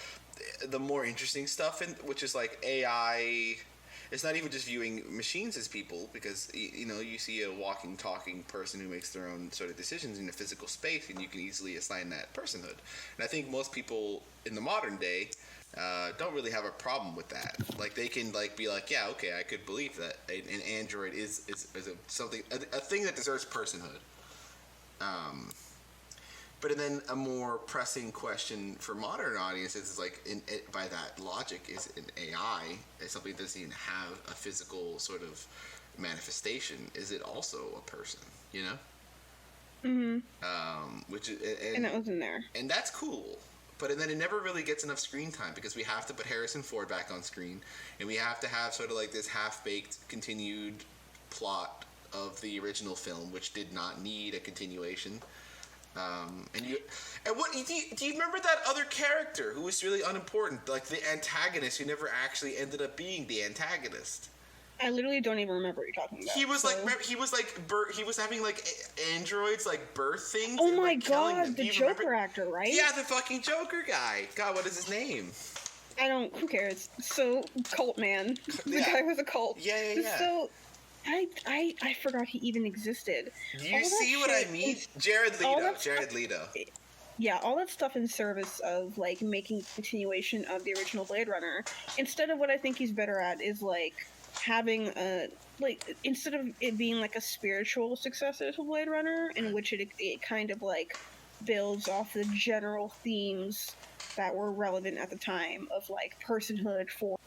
the more interesting stuff, which is like AI. It's not even just viewing machines as people, because you see a walking, talking person who makes their own sort of decisions in a physical space, and you can easily assign that personhood. And I think most people in the modern day don't really have a problem with that. Like they can like be like, yeah, okay, I could believe that an android is a thing that deserves personhood. But then a more pressing question for modern audiences is like, by that logic, is an AI is something that doesn't even have a physical sort of manifestation? Is it also a person? You know? Mm-hmm. And that was in there, and that's cool. But then it never really gets enough screen time, because we have to put Harrison Ford back on screen, and we have to have sort of like this half-baked continued plot of the original film, which did not need a continuation. Do you remember that other character who was really unimportant, like the antagonist who never actually ended up being the antagonist? I literally don't even remember what you're talking about. He was having like androids like birth things. Oh my god, the Joker actor, right? Yeah, the fucking Joker guy. God, what is his name? Who cares? So, Cult Man. The guy with a cult. Yeah. So, I forgot he even existed. Do you see what I mean? Jared Leto. Yeah, all that stuff in service of like making a continuation of the original Blade Runner. Instead of what I think he's better at is like having instead of it being like a spiritual successor to Blade Runner, in which it kind of like builds off the general themes that were relevant at the time of like personhood for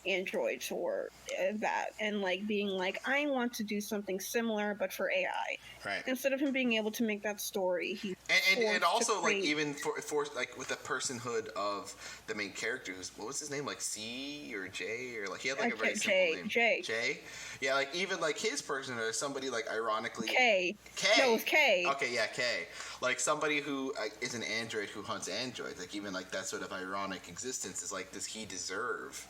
androids or that, and like being like, I want to do something similar but for AI. Right. Instead of him being able to make that story, and also like even for like with the personhood of the main character, what was his name, like C or J, or like he had like a very simple name. J. Yeah, like even like his personhood is somebody like ironically K. No, it was K. Okay, yeah, K. Like somebody who is an android who hunts androids. Like even like that sort of ironic existence is like, does he deserve,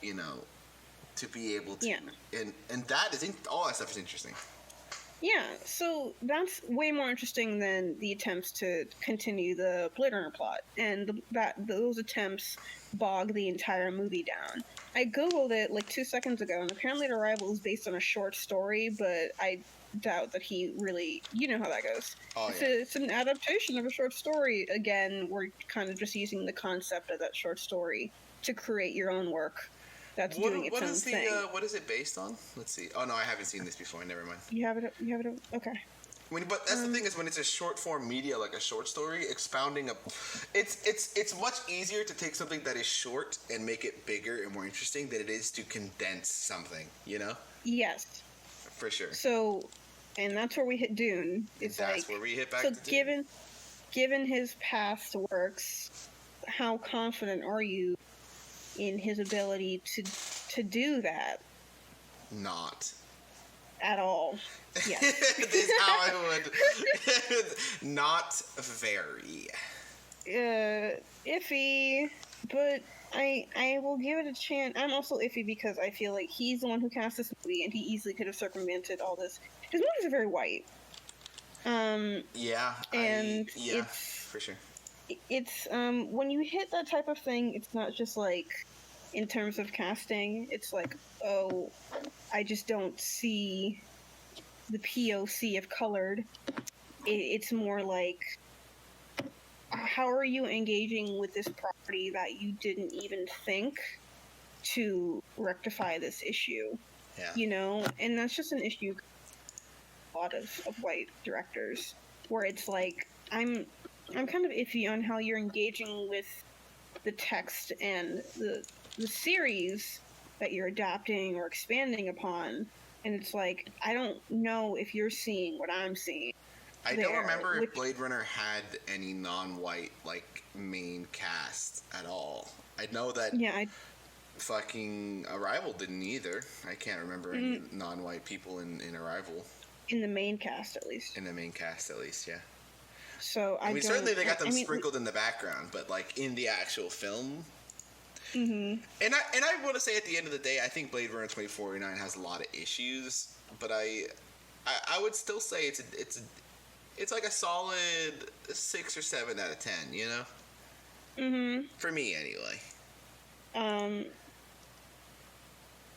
to be able to, and that is all that stuff is interesting. Yeah, so that's way more interesting than the attempts to continue the Blade Runner plot, and those attempts bog the entire movie down. I googled it like 2 seconds ago, and apparently Arrival is based on a short story, but I doubt that he really, you know how that goes. Oh, It's an adaptation of a short story. Again, we're kind of just using the concept of that short story to create your own work. That's doing its own thing. What is it based on? Let's see. Oh no, I haven't seen this before. Never mind. You have it. Okay. But that's the thing, is when it's a short form media, like a short story, expounding it's much easier to take something that is short and make it bigger and more interesting than it is to condense something. Yes. For sure. So, and that's where we hit Dune. That's where we hit back to Dune. Given his past works, how confident are you in his ability to do that? Not at all. Yes. This is how I would. Not very. Iffy, but I will give it a chance. I'm also iffy because I feel like he's the one who cast this movie, and he easily could have circumvented all this. His movies are very white. Yeah, and yeah, it's for sure. it's when you hit that type of thing, it's not just like in terms of casting. It's like, oh, I just don't see the POC of colored. It's more like, how are you engaging with this property that you didn't even think to rectify this issue? Yeah. You know, and that's just an issue a lot of white directors, where it's like, I'm kind of iffy on how you're engaging with the text and the series that you're adapting or expanding upon, and it's like, I don't know if you're seeing what I'm seeing. I don't remember if Blade Runner had any non-white like main cast at all. I know that fucking Arrival didn't either. I can't remember any non-white people in Arrival. In the main cast, at least. In the main cast, at least, yeah. So I mean, certainly they got them sprinkled in the background, but like in the actual film. Mm-hmm. And I want to say at the end of the day, I think Blade Runner 2049 has a lot of issues, but I would still say it's like a solid 6 or 7 out of 10, you know? Mm-hmm. For me, anyway.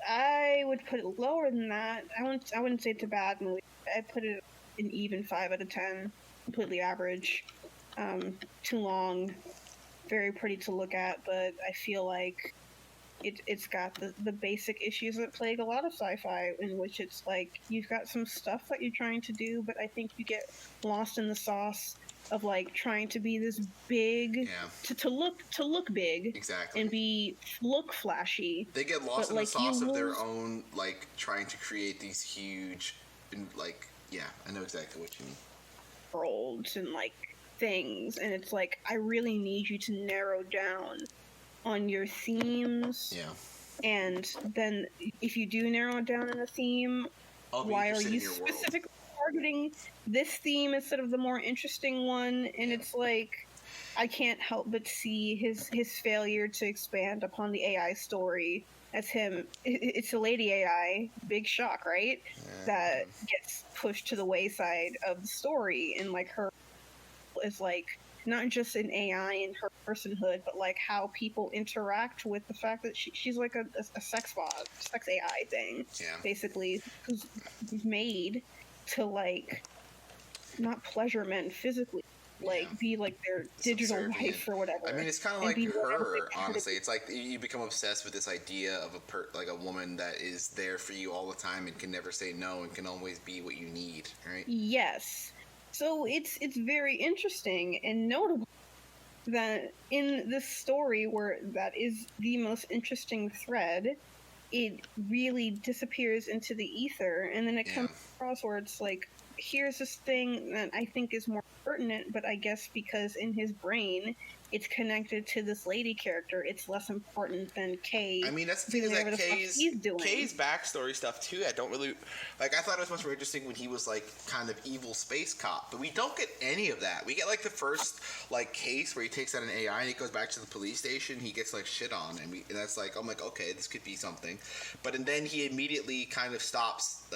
I would put it lower than that. I wouldn't say it's a bad movie. I'd put it an even 5 out of 10. Completely average. Too long. Very pretty to look at, but I feel like it's got the basic issues that plague a lot of sci-fi, in which it's like, you've got some stuff that you're trying to do, but I think you get lost in the sauce of like trying to be this big, to look big, exactly, and look flashy. They get lost in the sauce of their own, like trying to create these huge, like, I know exactly what you mean. Worlds and like things, and it's like, I really need you to narrow down on your themes. Yeah. And then if you do narrow it down in a theme, why are you specifically targeting this theme instead of the more interesting one? And it's like, I can't help but see his failure to expand upon the AI story as him. It's a lady AI, big shock, right? That gets pushed to the wayside of the story, and like her is like not just an AI in her personhood, but like how people interact with the fact that she's like a sex bot, sex AI thing, basically, who's made to like not pleasure men physically, like be like their digital wife or whatever. I mean, it's kind of like her, honestly. It's like you become obsessed with this idea of like a woman that is there for you all the time and can never say no and can always be what you need, right? Yes. So it's very interesting and notable that in this story, where that is the most interesting thread, it really disappears into the ether, and then it comes across where it's like, here's this thing that I think is more pertinent, but I guess because in his brain it's connected to this lady character, it's less important than Kay. I mean, that's the thing, is that Kay's backstory stuff too, I don't really like. I thought it was much more interesting when he was like kind of evil space cop, but we don't get any of that. We get like the first like case where he takes out an AI and he goes back to the police station, he gets like shit on, and that's like, I'm like, okay, this could be something, and then he immediately kind of stops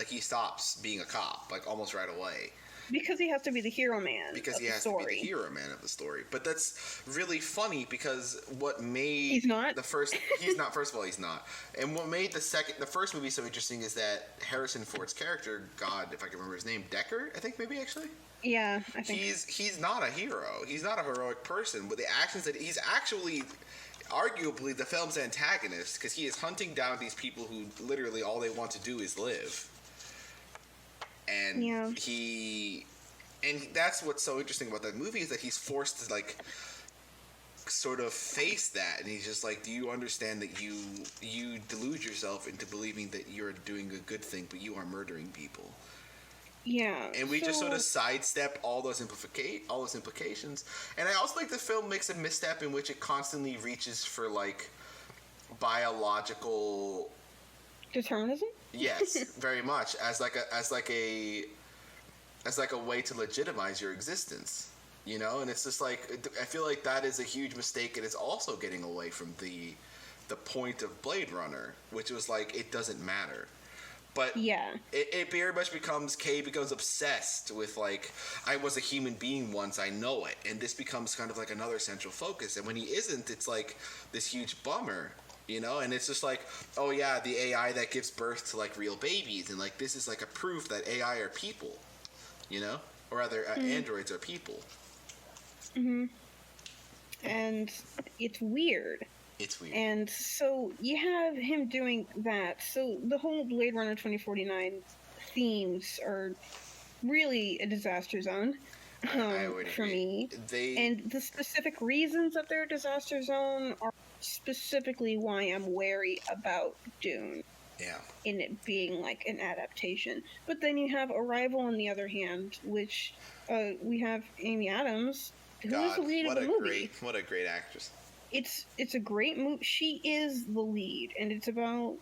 being a cop, like almost right away. Because he has to be the hero man. Because he has to be the hero man of the story. But that's really funny, because what made he's not. He's not. First of all, he's not. And what made the first movie so interesting is that Harrison Ford's character, God, if I can remember his name, Deckard, I think maybe actually. Yeah, I think he's not a hero. He's not a heroic person. But the actions that he's actually, arguably, the film's antagonist, because he is hunting down these people who literally all they want to do is live. And and that's what's so interesting about that movie, is that he's forced to like sort of face that, and he's just like, do you understand that you delude yourself into believing that you're doing a good thing, but you are murdering people? Yeah. And we just sort of sidestep all those implications. And I also like the film makes a misstep in which it constantly reaches for like biological determinism? Yes, very much, as like a way to legitimize your existence. you know. And it's just like, I feel like that is a huge mistake, and it's also getting away from the point of Blade Runner, which was like, it doesn't matter. But yeah, it very much becomes, Kay becomes obsessed with, like, I was a human being once, I know it. And this becomes kind of like another central focus. And when he isn't, it's like this huge bummer, you know? And it's just like, oh yeah, the AI that gives birth to, like, real babies. And, like, this is like a proof that AI are people, you know? Or rather, androids are people. Mm-hmm. And it's weird. It's weird. And so you have him doing that. So the whole Blade Runner 2049 themes are really a disaster zone for me. And the specific reasons that they're a disaster zone are specifically why I'm wary about Dune. Yeah. In it being like an adaptation. But then you have Arrival on the other hand, which we have Amy Adams, who is the lead of the movie. What a great actress. It's a great movie. She is the lead, and it's about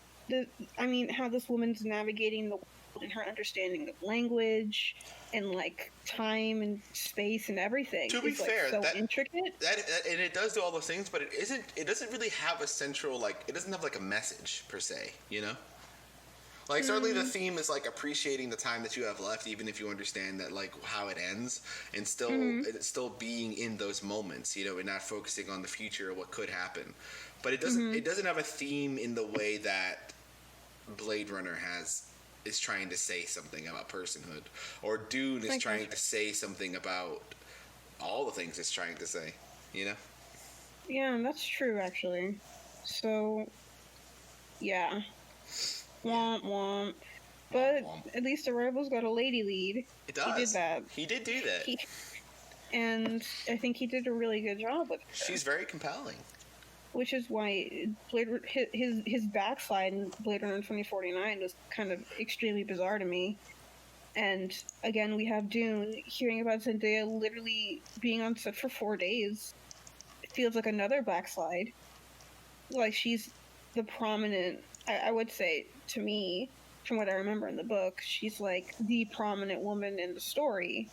how this woman's navigating the world and her understanding of language and like time and space and everything. To be fair, so intricate. And it does do all those things, but it doesn't really have a central, like, it doesn't have like a message per se, you know? Like, certainly the theme is, like, appreciating the time that you have left, even if you understand that, like, how it ends, and still being in those moments, you know, and not focusing on the future or what could happen. But it doesn't have a theme in the way that Blade Runner is trying to say something about personhood, or Dune is trying to say something about all the things it's trying to say, you know? Yeah, that's true, actually. So, yeah. Womp womp. But at least Arrival's got a lady lead. It does. He did that. He did do that. And I think he did a really good job with her. She's very compelling. Which is why his backslide in Blade Runner 2049 was kind of extremely bizarre to me. And again, we have Dune. Hearing about Zendaya literally being on set for 4 days, it feels like another backslide. Like, she's the prominent, I would say, to me, from what I remember in the book, she's like the prominent woman in the story.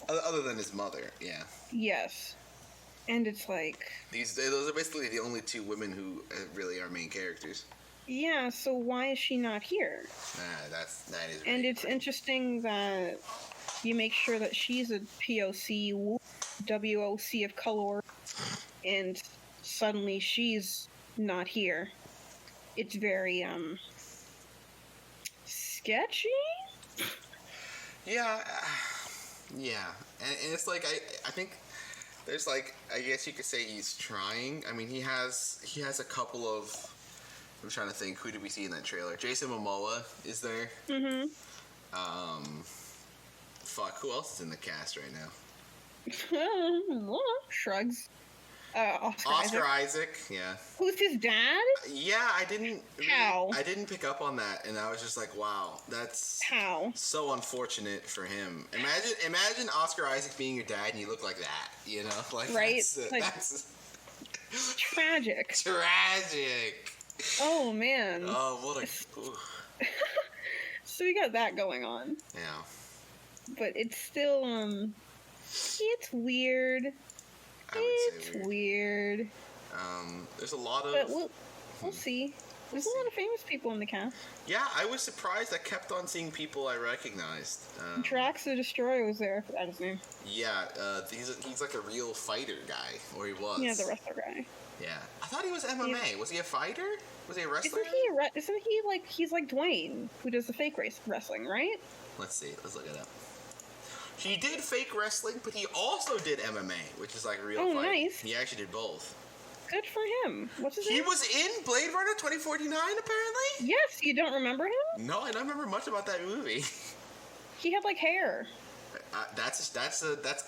Other than his mother, yeah. Yes. And it's like... Those are basically the only two women who really are main characters. Yeah, so why is she not here? That is and it's interesting that you make sure that she's a POC, WOC of color, and suddenly she's not here. It's very, sketchy? Yeah. And it's like, I think there's, like, I guess you could say he's trying. I mean, he has a couple of, I'm trying to think, who did we see in that trailer? Jason Momoa is there. Mm-hmm. Who else is in the cast right now? Shrugs. Oscar Isaac, yeah. Who's his dad? Yeah, I didn't pick up on that, and I was just like, wow, that's so unfortunate for him. Imagine Oscar Isaac being your dad and you look like that, you know? Like, right? That's tragic. Tragic. Oh, man. Oh, what a... So we got that going on. Yeah. But it's still, it's weird. It's weird. There's a lot of... But we'll see. There's a lot of famous people in the cast. Yeah, I was surprised. I kept on seeing people I recognized. Drax the Destroyer was there. I forgot his name. Yeah, he's like a real fighter guy, or he was. Yeah, the wrestler guy. Yeah, I thought he was MMA. Was he a fighter? Was he a wrestler? Isn't he like he's like Dwayne, who does the fake wrestling, right? Let's see. Let's look it up. He did fake wrestling, but he also did MMA, which is like real fight. Nice. He actually did both. Good for him. What's his name? He was in Blade Runner 2049, apparently? Yes, you don't remember him? No, I don't remember much about that movie. He had like hair. That's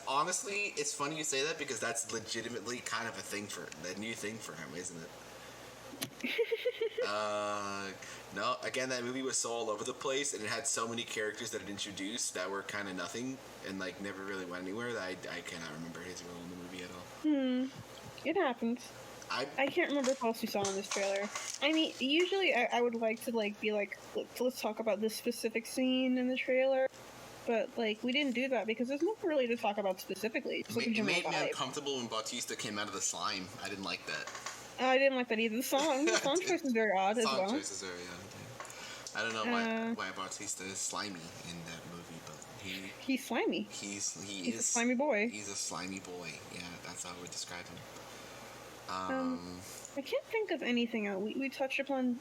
honestly, it's funny you say that because that's legitimately kind of a new thing for him, isn't it? No, again, that movie was so all over the place, and it had so many characters that it introduced that were kind of nothing and like never really went anywhere that I cannot remember his role in the movie at all. It happens. I can't remember what else we saw in this trailer. I mean, usually I would like to like be like, let's talk about this specific scene in the trailer, but like we didn't do that because there's nothing really to talk about specifically. It made me uncomfortable when Bautista came out of the slime. I didn't like that. I didn't like that either. The song choice is very odd as well. Song choice is very odd. I don't know why Bautista is slimy in that movie, but he's slimy. He's a slimy boy. He's a slimy boy. Yeah, that's how I would describe him. I can't think of anything else. We touched upon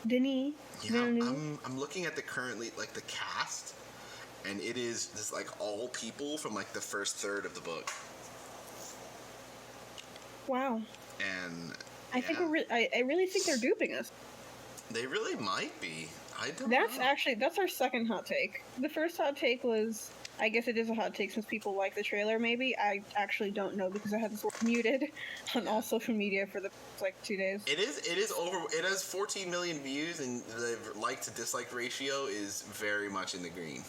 Denis. Yeah, I'm looking at the cast, and it is just like all people from like the first third of the book. Wow. And I think I really think they're duping us. They really might be. I don't know. That's our second hot take. The first hot take was, I guess it is a hot take since people like the trailer, maybe. I actually don't know because I had this muted on all social media for the like 2 days. It has 14 million views, and the like to dislike ratio is very much in the green.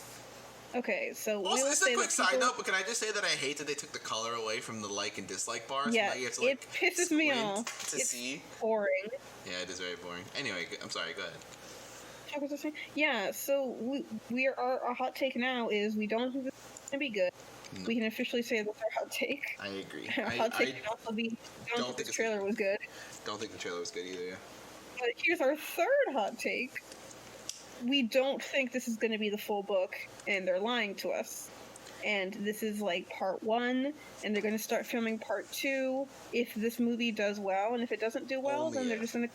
Okay, so also, it's a quick side note, but can I just say that I hate that they took the color away from the like and dislike bars? Yeah, so now you have to, like, it pisses me off. To see. Boring. Yeah, it is very boring. Anyway, I'm sorry. Go ahead. What was I saying? Yeah, so our hot take now is we don't think this is going to be good. No. We can officially say that's our hot take. I agree. Our hot take can also be don't think the trailer was good. Don't think the trailer was good either, yeah. But here's our third hot take. We don't think this is going to be the full book, and they're lying to us. And this is like part 1, and they're going to start filming part 2 if this movie does well, and if it doesn't do well, then they're just going to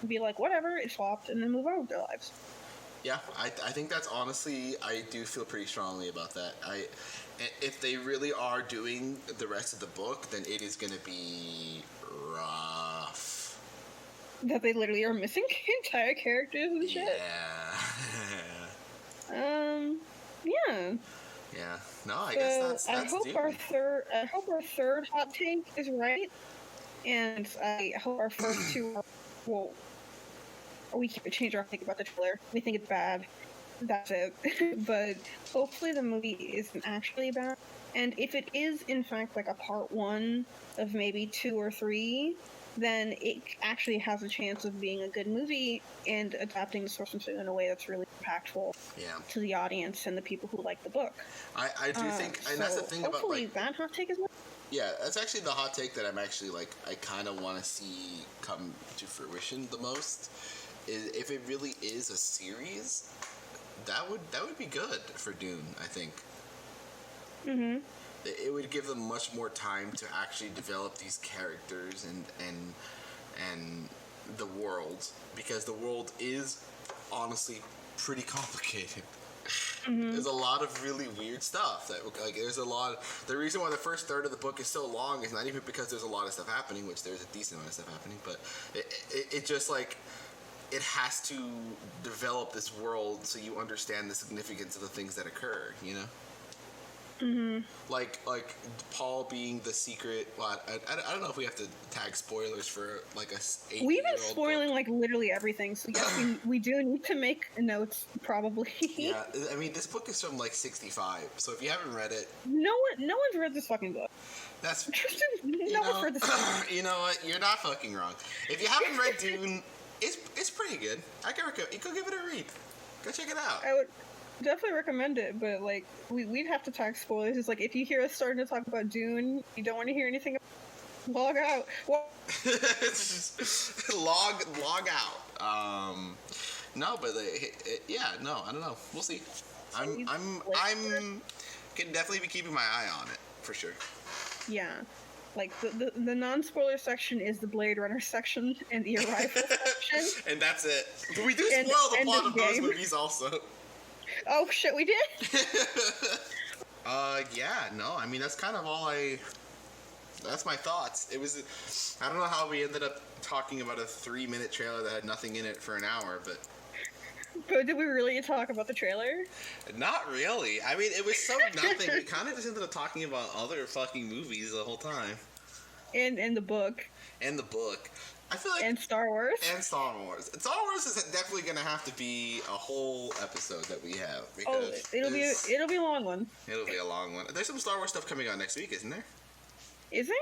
be like, whatever, it flopped, and then move on with their lives. Yeah, I think that's honestly, I do feel pretty strongly about that. If they really are doing the rest of the book, then it is going to be rough. That they literally are missing entire characters and shit. Yeah. Yeah. Yeah. No, I guess that's I hope our third hot take is right, and I hope our first two well, we can't change our think about the trailer. We think it's bad. That's it. But hopefully the movie isn't actually bad. And if it is in fact like a part 1 of maybe 2 or 3, then it actually has a chance of being a good movie and adapting the source material in a way that's really impactful to the audience and the people who like the book. I do think, and that's the thing about hopefully that hot take is. Yeah, that's actually the hot take that I'm actually like I kind of want to see come to fruition the most. Is if it really is a series, that would be good for Dune, I think. Mhm. It would give them much more time to actually develop these characters and the world, because the world is honestly pretty complicated. Mm-hmm. There's a lot of really weird stuff the reason why the first third of the book is so long is not even because there's a lot of stuff happening, which there's a decent amount of stuff happening, but it just like it has to develop this world so you understand the significance of the things that occur, you know? Mm-hmm. Like Paul being the secret. Well, I don't know if we have to tag spoilers for like a 8-year-old We've been spoiling book. like literally everything, so yes, we do need to make notes probably. Yeah, I mean this book is from like 65, so if you haven't read it, no one's read this fucking book. That's Tristen. No one's read this book. You know what? You're not fucking wrong. If you haven't read Dune, it's pretty good. I can recommend. You go give it a read. Go check it out. I would definitely recommend it, but like we'd have to talk spoilers. It's like if you hear us starting to talk about Dune, you don't want to hear anything. Log out. log out. No, but no, I don't know. We'll see. I'm can definitely be keeping my eye on it for sure. Yeah. Like, the non-spoiler section is the Blade Runner section and the Arrival section. And that's it. But we do spoil the plot of those movies also. Oh, shit, we did? I mean, that's kind of all that's my thoughts. It was, I don't know how we ended up talking about a 3-minute trailer that had nothing in it for an hour, but... But did we really talk about the trailer? Not really. I mean, it was so nothing. We kind of just ended up talking about other fucking movies the whole time. And the book. And the book. I feel like... And Star Wars. And Star Wars. Star Wars is definitely going to have to be a whole episode that we have. It'll be a long one. It'll be a long one. There's some Star Wars stuff coming out next week, isn't there? Is there?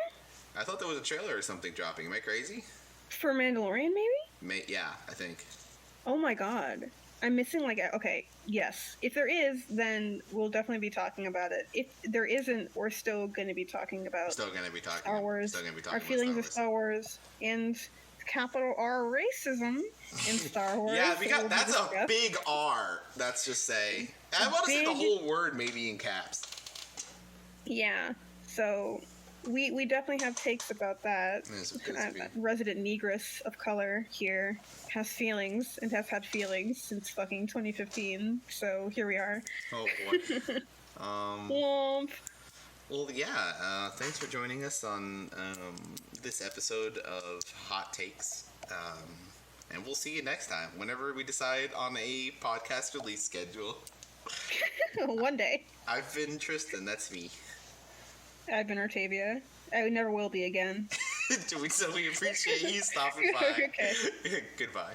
I thought there was a trailer or something dropping. Am I crazy? For Mandalorian, maybe? Yeah, I think. Oh my god. I'm missing like okay, yes. If there is, then we'll definitely be talking about it. If there isn't, we're still going to be talking about Still going to be talking Star Wars. Still going to be talking our about feelings of Star Star Wars and capital R racism in Star Wars. Yeah, because that's a big R. Let's just say. I want to say the whole word maybe in caps. Yeah. So we definitely have takes about that. Resident negress of color here has feelings and has had feelings since fucking 2015. So here we are. Oh boy. Womp. Well, yeah. Thanks for joining us on this episode of Hot Takes. And we'll see you next time, whenever we decide on a podcast release schedule. One day. I've been Tristen. That's me. I've been Artavia. I never will be again. So we appreciate you stopping by. Okay. Goodbye.